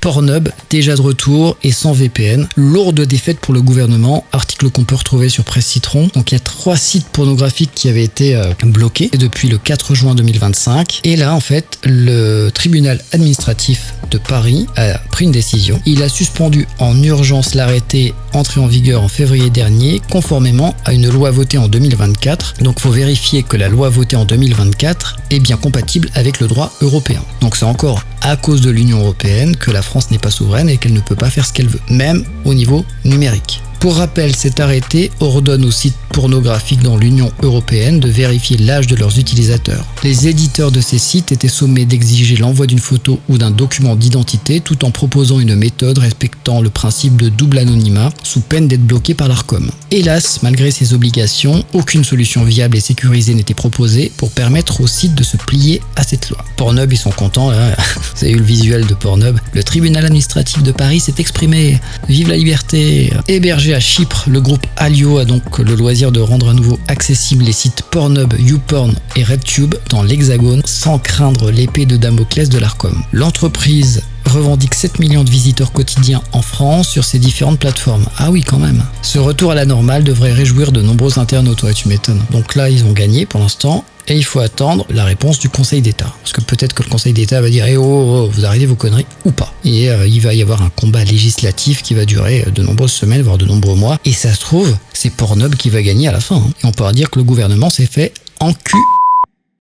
Pornhub, déjà de retour et sans VPN. Lourde défaite pour le gouvernement, article qu'on peut retrouver sur Presse Citron. Donc il y a 3 sites pornographiques qui avaient été bloqués depuis le 4 juin 2025. Et là, en fait, le tribunal administratif de Paris a pris une décision. Il a suspendu en urgence l'arrêté entré en vigueur en février dernier, conformément à une loi votée en 2024. Donc il faut vérifier que la loi votée en 2024 est bien compatible avec le droit européen. Donc c'est encore à cause de l'Union européenne que la France n'est pas souveraine et qu'elle ne peut pas faire ce qu'elle veut, même au niveau numérique. Pour rappel, cet arrêté ordonne aux sites pornographiques dans l'Union européenne de vérifier l'âge de leurs utilisateurs. Les éditeurs de ces sites étaient sommés d'exiger l'envoi d'une photo ou d'un document d'identité tout en proposant une méthode respectant le principe de double anonymat sous peine d'être bloqués par l'Arcom. Hélas, malgré ces obligations, aucune solution viable et sécurisée n'était proposée pour permettre aux sites de se plier à cette loi. Pornhub, ils sont contents, là. Vous avez eu le visuel de Pornhub. Le tribunal administratif de Paris s'est exprimé. Vive la liberté. Hébergé à Chypre, le groupe Alio a donc le loisir de rendre à nouveau accessibles les sites Pornhub, YouPorn et RedTube dans l'Hexagone sans craindre l'épée de Damoclès de l'Arcom. L'entreprise revendique 7 millions de visiteurs quotidiens en France sur ces différentes plateformes. Ah oui, quand même. Ce retour à la normale devrait réjouir de nombreux internautes, ouais, tu m'étonnes. Donc là, ils ont gagné pour l'instant. Et il faut attendre la réponse du Conseil d'État. Parce que peut-être que le Conseil d'État va dire « Eh oh, vous arrêtez vos conneries » ou pas. Et il va y avoir un combat législatif qui va durer de nombreuses semaines, voire de nombreux mois. Et ça se trouve, c'est Pornhub qui va gagner à la fin. Et on pourra dire que le gouvernement s'est fait enculer.